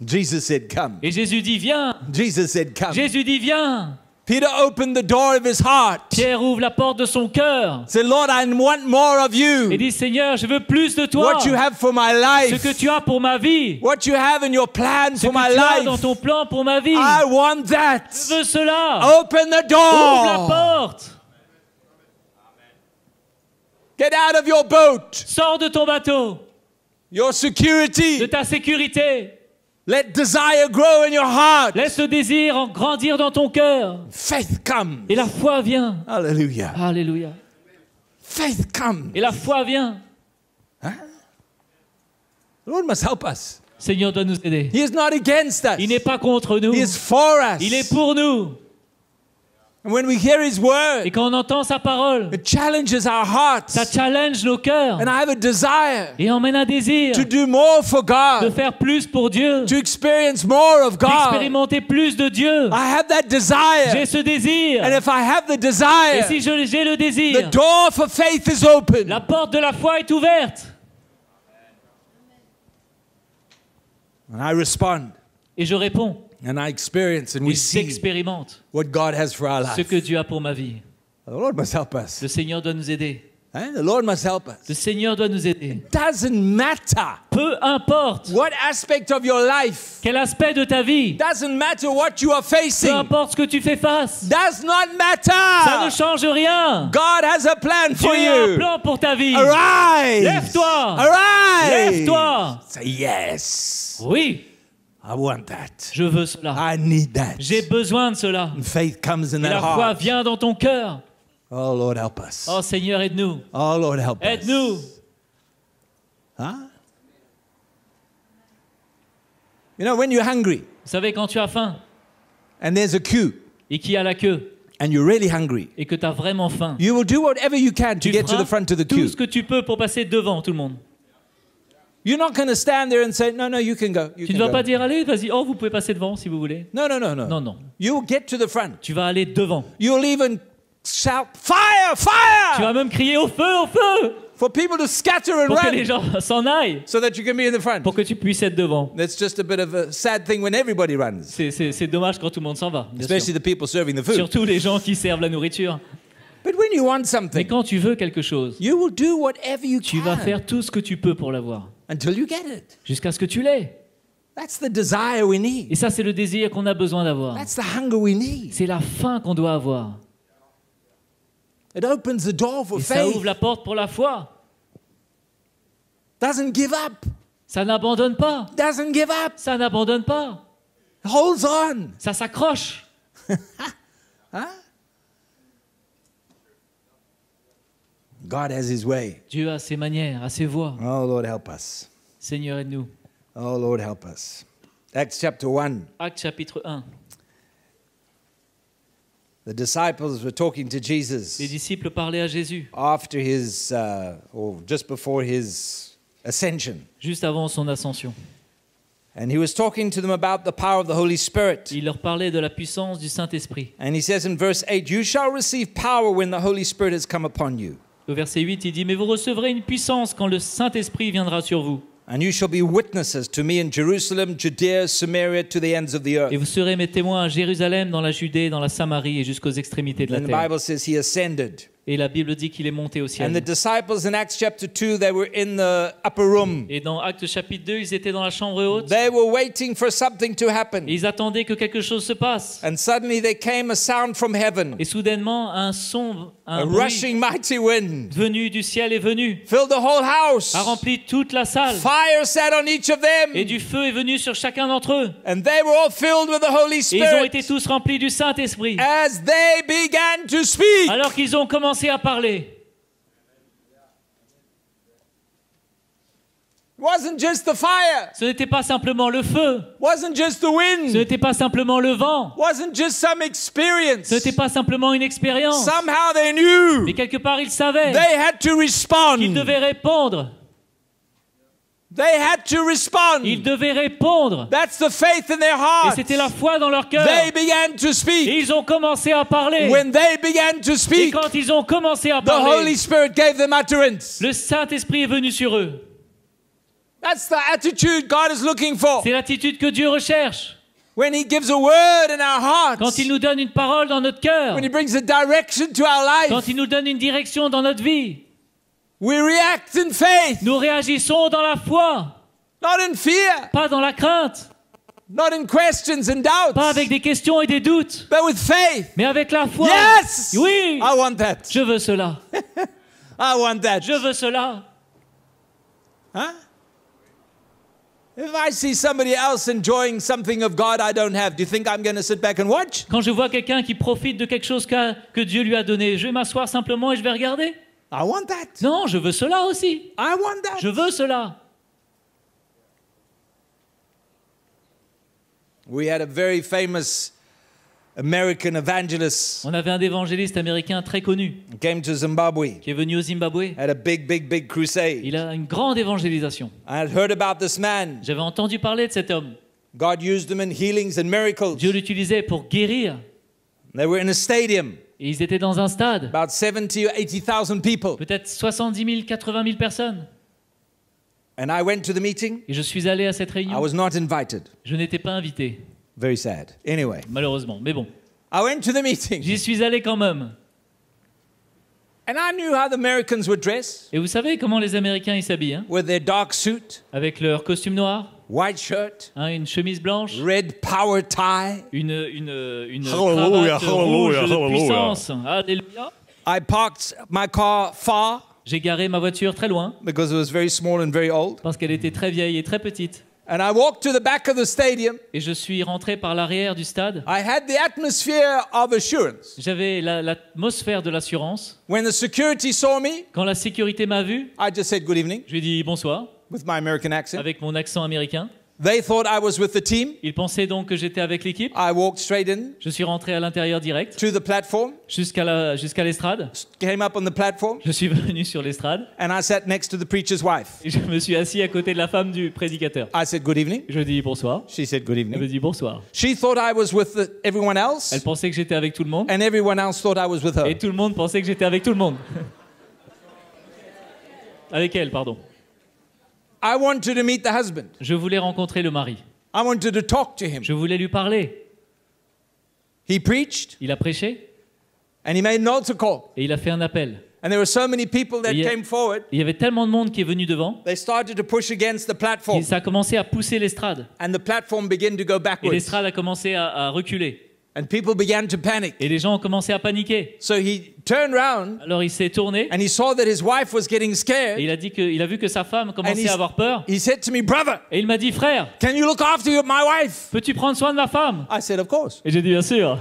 Jesus said, come. Et Jésus dit, viens. Jesus said, come. Jésus dit, viens. Peter opened the door of his heart. Pierre ouvre la porte de son cœur Said, Lord, I want more of et you. dit, Seigneur, je veux plus de toi. What you have for my Ce life. que tu as pour ma vie. What you have in your plan Ce for que my tu as dans life. ton plan pour ma vie. I want Je that. veux cela. Open the Ouvre la door. porte. Get out of your boat. Sors de ton bateau, Your de security. ta sécurité. Let desire grow in your heart. Laisse le désir grandir dans ton cœur. Faith comes. Et la foi vient. Hallelujah. Alléluia. Faith comes. Et la foi vient. The Lord must help us. Seigneur doit nous aider. He is not against us. Il n'est pas contre nous. He is for us. Il est pour nous. And when we hear His word, Et quand on entend sa parole, it challenges our hearts. ça challenge nos cœurs. And I have a desire Et emmène un désir to do more for de God, faire plus pour Dieu, to experience more of God. d'expérimenter plus de Dieu. I have that desire. J'ai ce désir. And if I have the Et desire, si j'ai le the désir, door for faith is open. la porte de la foi est ouverte. And I respond. Et je réponds. And I experience and Et we see j'expérimente what God has for our ce life. que Dieu a pour ma vie. The Lord must help us. Le Seigneur doit nous aider. The Lord must help us. Le Seigneur doit nous aider. Doesn't matter Peu importe what aspect of your life. quel aspect de ta vie, Doesn't matter what you are peu facing. importe ce que tu fais face, Does not ça ne matter. change rien. God has a plan Dieu for a un you. plan pour ta vie. Arise. Lève-toi. Arise. Lève-toi. Say yes. Oui, I want that. je veux cela. I need that. J'ai besoin de cela. And faith comes in Et la that foi heart. vient dans ton cœur. Oh Lord, help us. Oh Seigneur, aide-nous. Oh Lord, help us. Aide-nous. Huh? You know, when you're hungry Vous savez, quand tu as faim and there's a queue et qu'il y a la queue and you're really hungry, et que tu as vraiment faim, you will do whatever you can to tu get to feras the front of the tout queue. ce que tu peux pour passer devant tout le monde. You're not going to stand there and say, no, no, you can go. You Tu ne can vas go. pas dire, allez, vas-y, oh, vous pouvez passer devant si vous voulez. No, no, no, no. Non, non. You will get to the front. Tu vas aller devant. You'll even shout, fire, Tu fire, vas même crier au feu, for people to scatter and pour que les run gens s'en aillent, so that you can be in the front. pour que tu puisses être devant. That's just a bit of a sad thing when everybody runs, C'est dommage quand tout le monde s'en va, bien especially sûr. the people serving the food. Surtout les gens qui servent la nourriture. But when you want Mais something, quand tu veux quelque chose, you will do whatever you tu vas can faire tout ce que tu peux pour l'avoir, until you get it. jusqu'à ce que tu l'aies. That's the desire we need. Et ça, c'est le désir qu'on a besoin d'avoir. That's the hunger we need. C'est la faim qu'on doit avoir. It opens the door for Et ça faith. ouvre la porte pour la foi. Doesn't give up. Ça n'abandonne pas. Doesn't give up. Ça n'abandonne pas. Holds on. Ça s'accroche. God has His way. Dieu a ses manières, a ses voies. Oh Lord, help us. Seigneur, aide-nous. Oh Lord, help us. Acts chapter 1. Acte chapitre 1. The disciples were talking to Les Jesus disciples parlaient à Jésus, after his, or just before his ascension. juste avant son ascension. And he was talking to them about the power of the Holy Spirit. Il leur parlait de la puissance du Saint-Esprit. And he says in verse 8, you shall receive power when the Holy Spirit has come upon you. Au verset 8, il dit « Mais vous recevrez une puissance quand le Saint-Esprit viendra sur vous. And you shall be witnesses to me in Jerusalem, Judea, Samaria, to the ends of the earth. Et vous serez mes témoins à Jérusalem, dans la Judée, dans la Samarie et jusqu'aux extrémités de la And the terre. Bible says he ascended. Et la Bible dit qu'il est monté au And ciel. the disciples in Acts chapter 2, they were in the upper room. Et dans Actes chapitre 2, ils étaient dans la chambre haute. They were waiting for something to Et happen. ils attendaient que quelque chose se passe. And suddenly there came a sound from heaven. Et soudainement, un son, A un bruit rushing mighty wind venu du ciel est venu, filled the whole house. a rempli toute la salle. Fire sat on each of Et them. du feu est venu sur chacun d'entre eux. And they were all filled with the Holy Et ils ont été Spirit tous remplis du Saint-Esprit. as they began to speak. Alors qu'ils ont commencé à parler. It wasn't just the fire. Ce n'était pas simplement le feu. Wasn't just the Ce wind. n'était pas simplement le vent. Wasn't just some experience. Ce n'était pas simplement une expérience. Somehow they knew Mais quelque part, ils savaient they had to qu'ils respond. devaient répondre. They had to respond. Ils devaient répondre. That's the faith in their Et heart. c'était la foi dans leur cœur. They began to Et speak. ils ont commencé à parler. When they began to Et speak, quand ils ont commencé à the Holy parler, Spirit gave them utterance. le Saint-Esprit est venu sur eux. That's the attitude God is looking for. C'est l'attitude que Dieu recherche. When He gives a word in our hearts, Quand il nous donne une parole dans notre cœur, when He brings a direction to our quand life, il nous donne une direction dans notre vie, we react in faith, nous réagissons dans la foi, not in fear, pas dans la crainte, not in questions and pas doubts, avec des questions et des doutes, but with faith. mais avec la foi. Yes! Oui, I want that. je veux cela. I want that. Je veux cela. Huh? If I see somebody else enjoying something of God I don't have, do you think I'm going to sit back and watch? Quand je vois quelqu'un qui profite de quelque chose que Dieu lui a donné, je vais m'asseoir simplement et je vais regarder. I want that. Non, je veux cela aussi. I want that. Je veux cela. We had a very famous American evangelist On avait un évangéliste américain très connu who came to Zimbabwe, qui est venu au Zimbabwe. had a big crusade. Il a une grande évangélisation. I had heard about this man. J'avais entendu parler de cet homme. God used him in healings and miracles. Dieu l'utilisait pour guérir. They were in a stadium, Et ils étaient dans un stade. about 70 or 80,000 people. Peut-être 70 000, 80 000 personnes. And I went to the meeting. Et je suis allé à cette I réunion. was not invited. Je n'étais pas invité, Very sad. Anyway, malheureusement. Mais bon, I went to the meeting. j'y suis allé quand même. And I knew how the Americans would dress, Et vous savez comment les Américains ils s'habillent, hein? with their dark suit, Avec leur costume noir, white shirt, hein, une chemise blanche, red power tie. une Hallelujah, cravate rouge hallelujah, de hallelujah. puissance. Alléluia. I parked my car far J'ai garé ma voiture très loin because it was very small and very old. parce qu'elle était très vieille et très petite. And I walked to the back of the stadium. Et je suis rentré par l'arrière du stade. I had the atmosphere of assurance. J'avais l'atmosphère de l'assurance. When the security saw me, Quand la sécurité m'a vu, I just said good evening je lui ai dit bonsoir with my American accent. avec mon accent américain. They thought I was with the team. Ils pensaient donc que j'étais avec l'équipe. I walked straight in Je suis rentré à l'intérieur direct to the platform, jusqu'à l'estrade. came up on the platform, Je suis venu sur l'estrade and I sat next to the preacher's wife. et je me suis assis à côté de la femme du prédicateur. I said good evening. Je dis bonsoir. She said good Elle me evening. dit bonsoir. She thought I was with everyone else, Elle pensait que j'étais avec tout le monde and everyone else thought I was with her. et tout le monde pensait que j'étais avec tout le monde. Avec elle, pardon. I wanted to meet the husband. Je voulais rencontrer le mari. I wanted to talk to him. Je voulais lui parler. He preached, Il a prêché and he made an altar call. et il a fait un appel. And there were so many people that Yeah. came forward. Il y avait tellement de monde qui est venu devant. They started to push against the Et platform, ça a commencé à pousser l'estrade. and the platform began to go Et backwards. l'estrade a commencé à reculer. And people began to panic. Et les gens ont commencé à paniquer. So he turned around Alors il s'est tourné and he saw that his wife was getting et scared. il a vu que sa femme And commençait à avoir peur. he said to me, "Brother, Et il m'a dit, frère, can you look after my wife?" peux-tu prendre soin de ma femme? I said, "Of course." Et j'ai dit, bien sûr.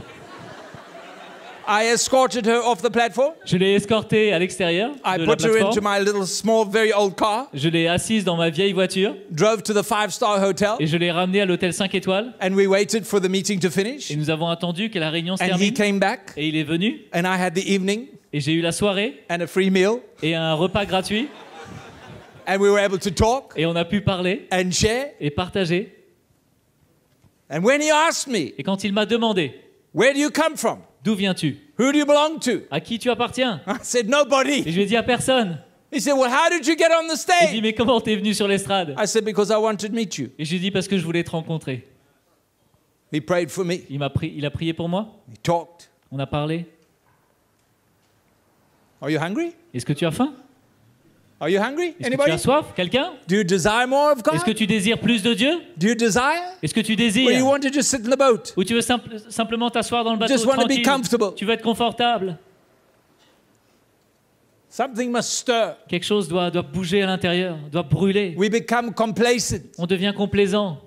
I escorted her off the platform. Je l'ai escortée à l'extérieur I de la put her into plateforme. my little small, very old car, Je l'ai assise dans ma vieille voiture drove to the 5-star hotel, et je l'ai ramenée à l'hôtel 5 étoiles. and we waited for the meeting to finish. Et nous avons attendu que la réunion se And he termine. came back, Et il est venu and I had the evening et j'ai eu la soirée and a free meal, et un repas gratuit. and we were able to talk Et on a pu parler and share. et partager. And when he asked me, Et quand il m'a demandé, "Where do you come from? d'où viens-tu? Who do you belong to?" À qui tu appartiens? I said, Et "Nobody." je lui ai dit à personne. He said, "Well, how did you get on the Il dit, stage?" mais comment t'es venu sur l'estrade? I said, "Because I wanted to meet you." Et je lui ai dit, parce que je voulais te rencontrer. He prayed for me. Il a prié pour moi. He talked. On a parlé. Are you hungry? Est-ce que tu as faim? Are you hungry? Est-ce que tu Anybody? as soif? Quelqu'un? Do you desire more of Est-ce que God? tu désires plus de Dieu? Do you desire? Est-ce que tu Or you désires? want to just sit in the boat? Ou tu veux simplement t'asseoir dans le bateau Just want to be tranquille? comfortable. Tu veux être confortable? Something must stir. Quelque chose doit bouger à l'intérieur, doit brûler. We become complacent. On devient complaisant.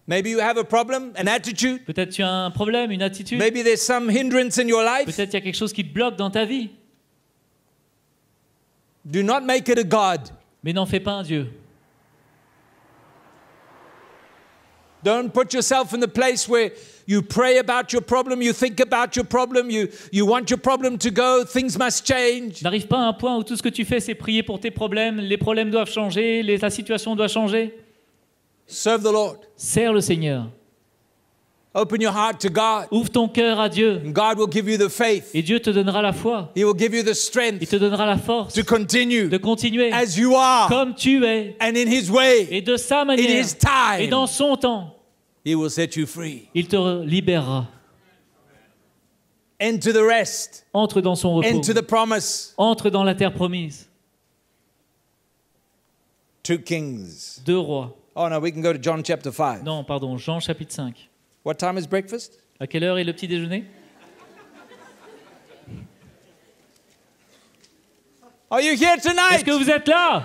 Maybe you have a problem, an attitude. Peut-être tu as un problème, une attitude. Maybe there's some hindrance in your life. Peut-être il y a quelque chose qui te bloque dans ta vie. Do not make it a God. Mais n'en fais pas un Dieu. Don't put yourself in the place where you pray about your problem, you think about your problem, you want your problem to go, things must change. N'arrive pas à un point où tout ce que tu fais, c'est prier pour tes problèmes. Les problèmes doivent changer, la situation doit changer. Serve the Lord. Sers le Seigneur. Open your heart to God. Ouvre ton cœur à Dieu. And God will give you the faith. Et Dieu te donnera la foi. He will give you the Il strength te donnera la force to continue de continuer as you are comme tu es. and in His way. Et de sa In manière. His time. Et dans son temps. He will set you free. Il te libérera. Enter the rest. Entre dans son repos. Enter the promise. Entre dans la terre promise. 2 Kings. 2 rois. Oh no, we can go to John chapter 5. Non, pardon, Jean chapitre 5. What time is breakfast? À quelle heure est le petit déjeuner? Are you here Est-ce tonight? que vous êtes là?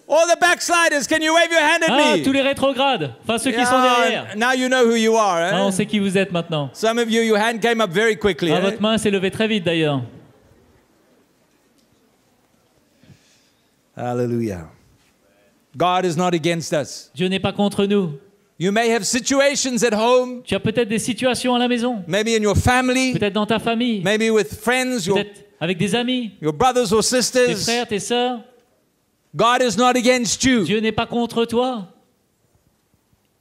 All the backsliders, can you wave your hand at Ah, me? tous les rétrogrades. Enfin, ceux qui sont derrière. Now you know who you are. Ah, on Eh? sait qui vous êtes maintenant. Some of you, your hand came up very quickly. Ah, Eh? votre main s'est levée très vite d'ailleurs. Hallelujah. God is not against us. Dieu n'est pas contre nous. You may have situations at home, Tu as peut-être des situations à la maison, maybe in your family, peut-être dans ta famille, maybe with friends, peut-être avec des amis, your brothers or tes sisters. frères, tes sœurs. God is not against you. Dieu n'est pas contre toi.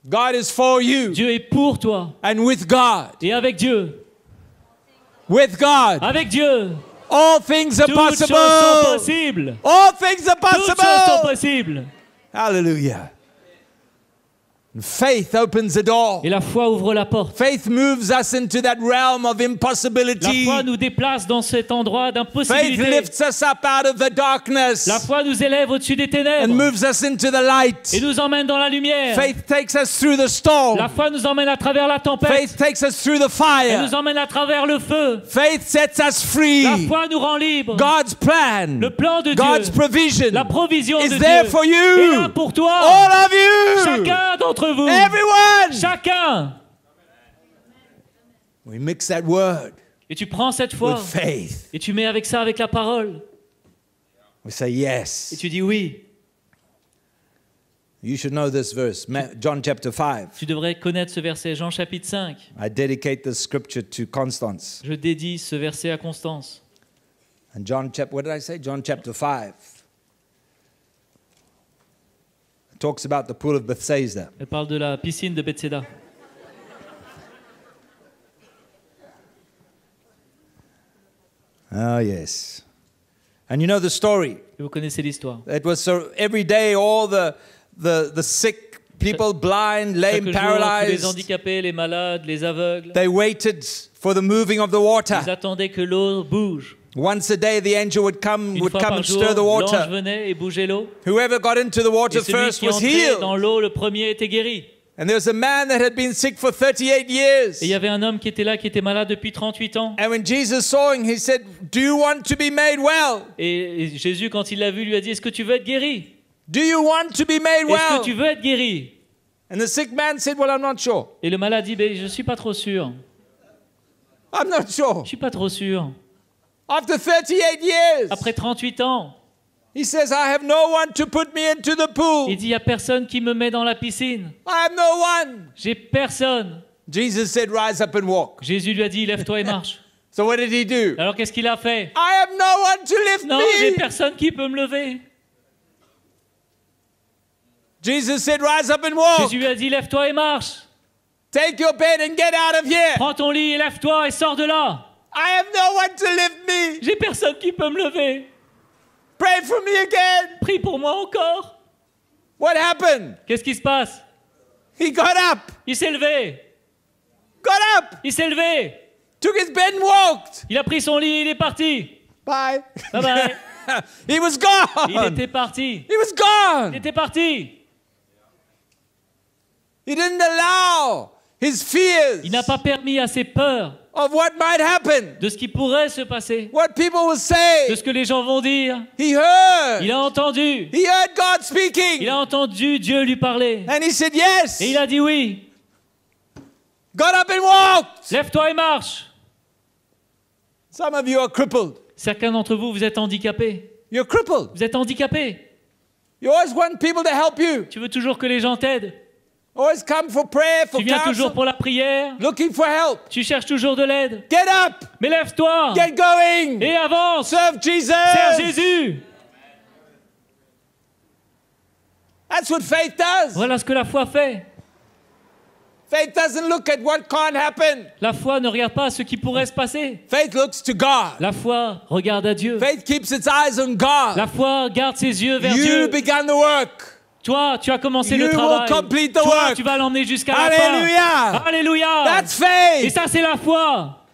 God is for you. Dieu est pour toi. And with God, Et avec Dieu, with Dieu, all things are toutes choses sont possible. possibles. All things are Toutes choses sont possible. possibles. Hallelujah. And faith opens the door. Et la foi ouvre la porte. Faith moves us into that realm of La impossibility. foi nous déplace dans cet endroit Faith d'impossibilité. lifts us up out of the darkness La foi nous élève au-dessus des and ténèbres moves us into the light. et nous emmène dans la lumière. Faith takes us through the storm. La foi nous emmène à travers la tempête. Faith takes us through the Elle fire. nous emmène à travers le feu. Faith sets us free. La foi nous rend libres. God's plan, Le plan de God's Dieu, provision la provision is de there Dieu for est là you. pour toi. All of you. Chacun d'entre vous. Everyone. Chacun. We mix that word Et tu prends cette foi with faith. et tu mets avec ça avec la parole. We say Et yes. tu dis oui. You should know this verse, John chapter 5. Tu devrais connaître ce verset, Jean chapitre 5. I dedicate this scripture to Constance. Je dédie ce verset à Constance. And what did I say? John chapter 5. It talks about the pool of Bethesda. Elle parle de la piscine de Bethséda. Oh, yes. And you know the story. Et vous connaissez l'histoire. It was so every day, all the sick people, blind, Chaque lame, jour, tous les paralyzed, handicapés, les malades, les aveugles, they waited for the moving of the water. ils attendaient que l'eau bouge. Once a day, the angel would come Une fois par and jour, stir the l'ange water. venait et bougeait l'eau. Whoever got into the water Et celui first qui was entrait healed. dans l'eau, le premier était guéri. And there was a man that had been sick for 38 years. Et il y avait un homme qui était là, qui était malade depuis 38 ans. And when Jesus saw him, he said, "Do you want to be made well? Et Jésus, quand il l'a vu, lui a dit, est-ce que tu veux être guéri? Do you want to be made Est-ce well?" que tu veux être guéri? And the sick man said, "Well, I'm not sure. Et le malade dit, ben, je suis pas trop sûr. I'm not sure." Je suis pas trop sûr. After 38 years, Après 38 ans, he says, "I have no one to put me into the pool. il dit, il n'y a personne qui me met dans la piscine. I have no one." J'ai personne. Jesus said, "Rise up and walk." Jésus lui a dit, lève-toi et marche. So what did he do? Alors qu'est-ce qu'il a fait? I have no one to lift Non, j'ai me. personne qui peut me lever. Jesus said, "Rise up and walk. Jésus lui a dit, lève-toi et marche. Take your bed and get out of here. Prends ton lit et lève-toi et sors de là. I have no one to lift me. J'ai personne qui peut me lever. Pray for me again." Prie pour moi encore. What happened? Qu'est-ce qui se passe? He got up. Il s'est levé. Got up. Il s'est levé. Took his bed and walked. Il a pris son lit et il est parti. Bye. Bye bye. He was Il gone. était parti. He was Il gone. était parti. He didn't allow his fears Il n'a pas permis à ses peurs of what might happen, de ce qui pourrait se passer, what people will de say. ce que les gens vont dire. He heard. Il a entendu. He heard God Il speaking. a entendu Dieu lui parler. And he said, yes. Et il a dit oui. Got up and walked. Lève-toi et marche. Some of you are crippled. Certains d'entre vous, vous êtes handicapés. You're crippled. Vous êtes handicapés. You always want people to help you. Tu veux toujours que les gens t'aident. Always come for prayer, for Tu viens toujours counsel, pour la prière. looking for help. Tu cherches toujours de l'aide. Get up. Mais lève-toi Get going. et avance. Serve Jesus. Sers Jésus. That's what faith does. Voilà ce que la foi fait. Faith doesn't look at what can't happen. La foi ne regarde pas ce qui pourrait se passer. Faith looks to God. La foi regarde à Dieu. Faith keeps its eyes on God. La foi garde ses yeux vers You Dieu. began the work. Toi, tu as commencé You le travail. will complete the Toi, work. tu vas l'emmener jusqu'à la Hallelujah. fin. Alléluia. That's Et faith. ça, c'est la foi.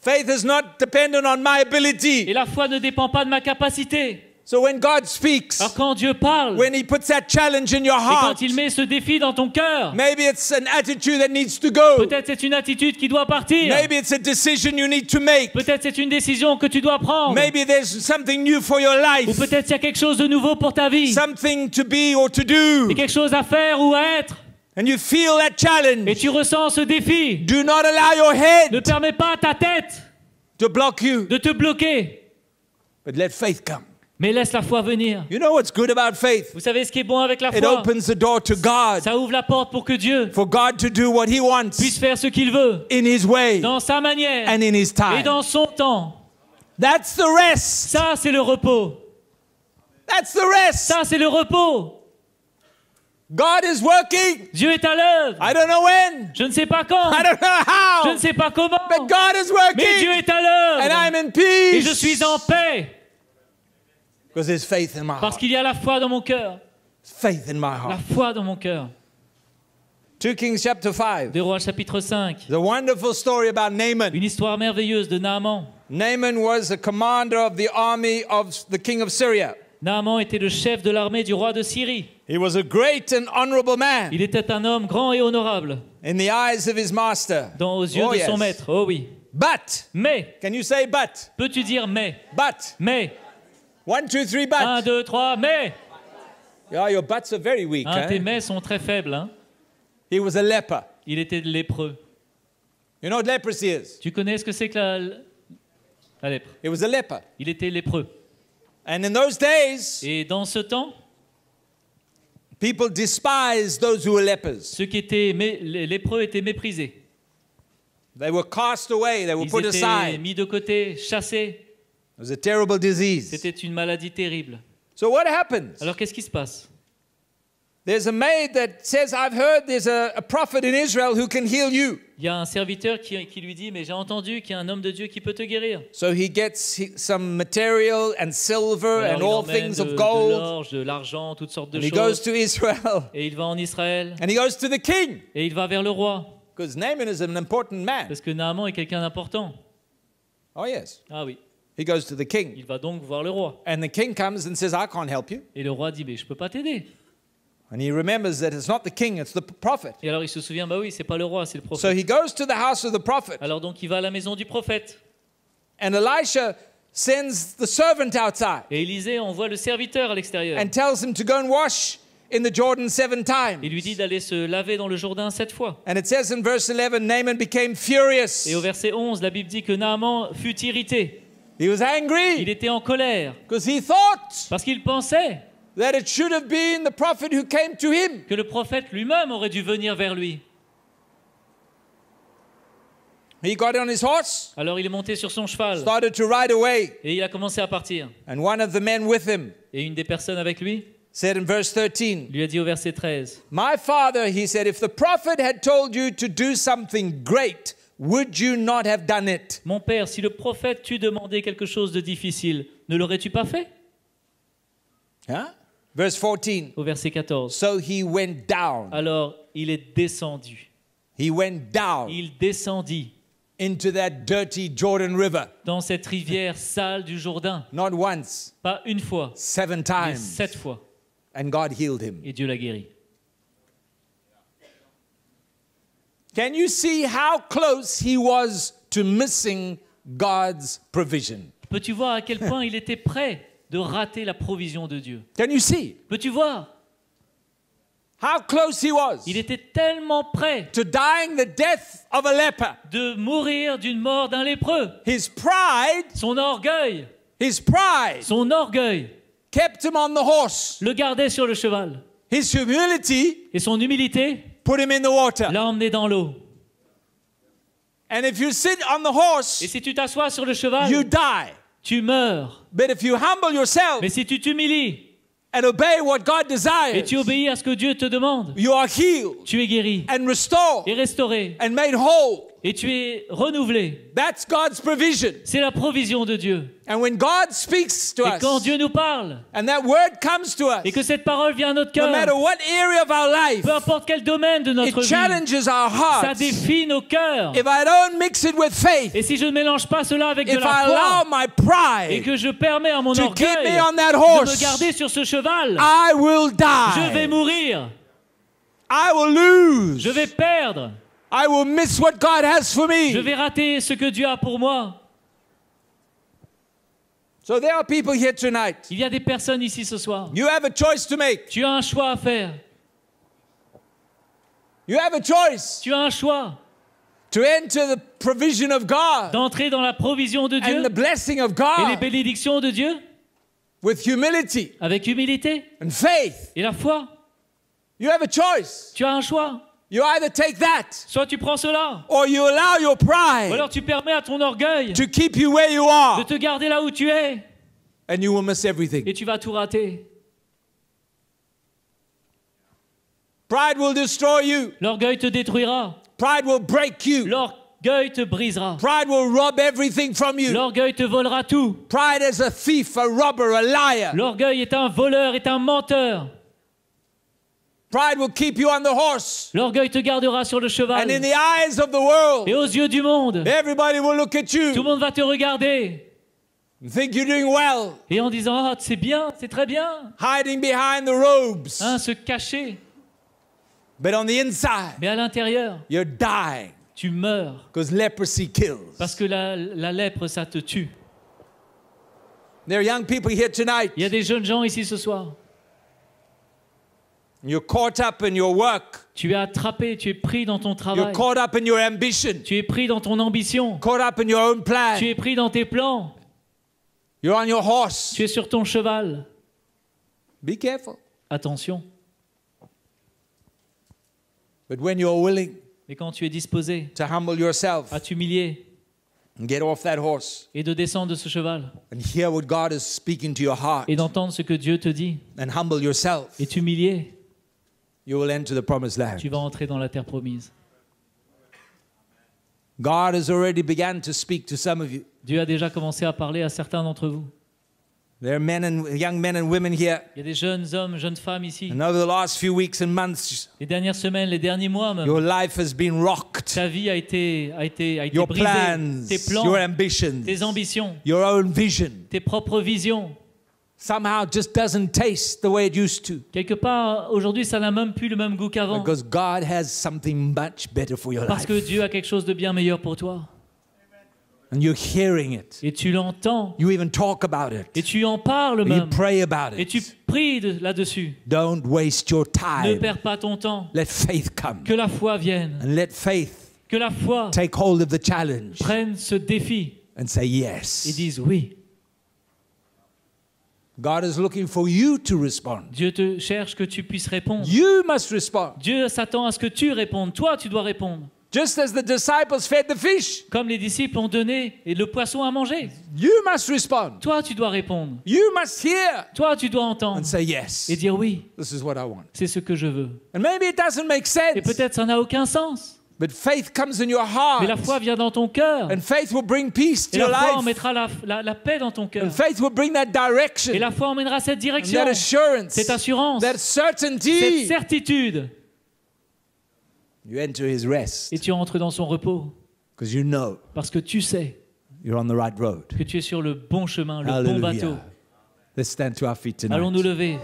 Faith is not dependent on my Et ability. la foi ne dépend pas de ma capacité. So when God speaks, Alors quand Dieu parle, when He puts that challenge in your et quand heart, il met ce défi dans ton cœur, maybe it's an attitude that needs to go. peut-être c'est une attitude qui doit partir. Maybe it's a decision you need to make. Peut-être c'est une décision que tu dois prendre. Maybe there's something new for your life. Ou peut-être il y a quelque chose de nouveau pour ta vie. Something to be or to do. Il y a quelque chose à faire ou à être. And you feel that Et challenge. tu ressens ce défi. Do not allow your Ne head permets pas à ta tête to block you. de te bloquer. But let faith come. Mais laisse la foi venir. You know what's good about faith? Vous savez ce qui est bon avec la It foi? opens the door to God, Ça ouvre la porte pour que Dieu for God to do what He wants puisse faire ce qu'il veut, in His way dans sa manière and in His et time. dans son temps. That's the rest. Ça, c'est le repos. That's the rest. Ça, c'est le repos. God is working. Dieu est à l'œuvre. I don't know when. Je ne sais pas quand. I don't know Je how. ne sais pas comment. But God is Mais Dieu working. est à And l'œuvre. I'm in Et je peace. suis en paix. Because there's faith in my Parce heart. qu'il y a la foi dans mon cœur. Faith in my La heart. foi dans mon cœur. 2 Kings chapter 5. 2 Rois chapitre 5. The wonderful story about Naaman. Une histoire merveilleuse de Naaman. Naaman was the commander of the army of the king of Syria. Naaman était le chef de l'armée du roi de Syrie. He was a great and honorable man Il était un homme grand et honorable in the eyes of his master. aux yeux Oh, de yes. son maître. Oh oui. But, Mais, can you say but? peux-tu dire mais? But. Mais. 1, 2, 3, 1, but. 2, 3, mais. Yeah, your buts are very weak. Hein, tes Eh? mais sont très faibles. Hein. He was a leper. Il était lépreux. You know what leprosy is? Tu connais ce que c'est que la lèpre? He was a leper. Il était lépreux. And in those days, Et dans ce temps, people despised those who were lepers. ceux qui étaient les lépreux étaient méprisés. They were cast away, they were Ils put étaient aside. mis de côté, chassés. It was a terrible disease. C'était une maladie terrible. So what happens? Alors qu'est-ce qui se passe? There's a maid that says, I've heard there's a prophet in Israel who can heal you. Il y a un serviteur qui lui dit, mais j'ai entendu qu'il y a un homme de Dieu qui peut te guérir. So he gets some material and silver Alors, and il all emmène things de of gold. l'orge, de l'argent, toutes sortes de And he goes choses. to Israel. Et il va en Israël. And he goes to the king. Et il va vers le roi. Because Naaman is an important man. Parce que Naaman est quelqu'un d'important. Oh, yes. Ah oui. He goes to the king. Il va donc voir le roi. And the king comes and says, I can't help you. Et le roi dit, mais je ne peux pas t'aider. And he remembers that it's not the king, it's the prophet. Et alors il se souvient, bah oui, c'est pas le roi, c'est le So prophète. he goes to the house of the prophet. Alors donc il va à la maison du prophète. And Elisha sends the servant outside Et Élisée envoie le serviteur à l'extérieur. and tells him to go and wash in the Jordan 7 times. Il lui dit d'aller se laver dans le Jourdain 7 fois. And it says in verse 11, Naaman became furious. Et au verset 11, la Bible dit que Naaman fut irrité. He was Il angry était en colère. because he thought Parce qu'il pensait that it should have been the prophet who came to him. que le prophète lui-même aurait dû venir vers lui. He got on his horse, Alors il est monté sur son cheval. started to ride away. Et il a commencé à partir. And one of the men with him Et une des personnes avec lui said in verse 13, lui a dit au verset 13, My father, he said, if the prophet had told you to do something great, would you not have done it? mon père, si le prophète t'eût demandé quelque chose de difficile, ne l'aurais-tu pas fait? Huh? Verse 14. Au verset 14. So he went down. Alors il est descendu. He went down Il descendit into that dirty Jordan River. dans cette rivière sale du Jourdain. Not once, Pas une fois, 7 mais times. 7 fois. And God healed him. Et Dieu l'a guéri. Can you see how close he was to missing God's provision? Peux-tu voir à quel point il était prêt de rater la provision de Dieu? Can you see Peux-tu voir? how close he was Il était tellement prêt to dying the death of a leper? de mourir d'une mort d'un lépreux. His pride, Son orgueil kept him on the horse. le gardait sur le cheval. His humility Et son humilité put him in the water. l'a emmené dans l'eau. And if you sit on the Et horse, si tu t'assois sur le cheval, you die. tu meurs. But if you humble yourself Mais si tu t'humilies and obey what God et desires, tu obéis à ce que Dieu te demande, you are healed tu es guéri and restored et restauré and made whole. et tu es renouvelé. That's God's provision. C'est la provision de Dieu. And when God speaks to Et quand us Dieu nous parle and that word comes to us, et que cette parole vient à notre no matter cœur, what area of our life, peu importe quel domaine de it notre vie, challenges our ça hearts. défie nos cœurs. If I don't mix it with faith, Et si je ne mélange pas cela avec de if I la allow foi my et pride que je permets à mon to keep orgueil me on that de me horse, garder sur ce cheval, I will je vais die. mourir, I will lose. je vais perdre, I will miss what God has for je me. vais rater ce que Dieu a pour moi. So there are people here tonight. Il y a des personnes ici ce soir. You have a choice to make. Tu as un choix à faire. You have a choice Tu as un choix to enter the provision of God d'entrer dans la provision de and the Dieu blessing of et les God. bénédictions de Dieu. with humility avec humilité and faith. et la foi. You have a choice. Tu as un choix. You either take that Soit tu prends cela, or you allow your ou pride alors tu permets à ton orgueil to keep you where you de are, te garder là où tu es and you will miss everything. et tu vas tout rater. Pride will destroy you. L'orgueil te détruira. Pride will break you. L'orgueil te brisera. Pride will rob everything from you. L'orgueil te volera tout. Pride is a thief, a robber, a liar. L'orgueil est un voleur, est un menteur. Pride will keep you on the horse. L'orgueil te gardera sur le cheval. And in the eyes of the world, Et aux yeux du monde, everybody will look at tout le you monde va te regarder. and think you're doing well, Et en disant, ah, c'est bien, c'est très bien. hiding behind the robes. Hein, se cacher. But on the inside, Mais à l'intérieur, you're dying tu meurs. because leprosy kills. Parce que la lèpre, ça te tue. There are young people here tonight. Il y a des jeunes gens ici ce soir. You're caught up in your work. Tu es attrapé, tu es pris dans ton You're travail. caught up in your ambition. Tu es pris dans ton ambition. Caught up in your own plan. Tu es pris dans tes plans. You're on your horse. Tu es sur ton cheval. Be careful. Attention. But when you're willing Mais quand tu es disposé to humble yourself à t'humilier and get off that horse et de descendre de ce cheval and hear what God is speaking to your heart et d'entendre ce que Dieu te dit and humble yourself, et t'humilier, you will enter the promised land. tu vas entrer dans la terre promise. God has already begun to speak to some of you. Dieu a déjà commencé à parler à certains d'entre vous. There are young men and women here, Il y a des jeunes hommes, jeunes femmes ici. and over the last few weeks and months, Les dernières semaines, les derniers mois même, your life has been rocked. ta vie a été Your brisée. plans, Tes plans, your ambitions, tes ambitions, your own vision tes propres visions. somehow just doesn't taste the way it used to. Quelque part, aujourd'hui, ça n'a même plus le même goût qu'avant. Because God has something much better for your Parce life. que Dieu a quelque chose de bien meilleur pour toi. And you're hearing it. Et tu l'entends. You even talk about it. Et tu en parles You même. pray about Et tu it. pries là-dessus. Don't waste your Ne time. perds pas ton temps. Let faith come. Que la foi vienne. And let faith Que la foi take hold of the challenge prenne ce défi and say et yes. dise oui. God is looking for you to respond. Dieu te cherche que tu puisses répondre. You must respond. Dieu s'attend à ce que tu répondes. Toi, tu dois répondre. Just as the disciples fed the fish, Comme les disciples ont donné et le poisson à manger. you must respond. Toi, tu dois répondre. You must hear Toi, tu dois entendre and say yes. et dire oui, This is what I want. c'est ce que je veux. And maybe it doesn't make Et sense, peut-être ça n'a aucun sens. but faith comes in your Mais la heart. foi vient dans ton cœur. And faith will bring peace to Et your la foi life. mettra la paix dans ton cœur. And faith will bring that direction, Et la foi emmènera cette and direction, that assurance, cette assurance, that cette certainty. certitude. You enter his rest Et tu entres dans son repos because you know parce que tu sais you're on the right road. que tu es sur le bon chemin, le bon Hallelujah. bateau. Let's stand to our feet tonight. Allons nous lever.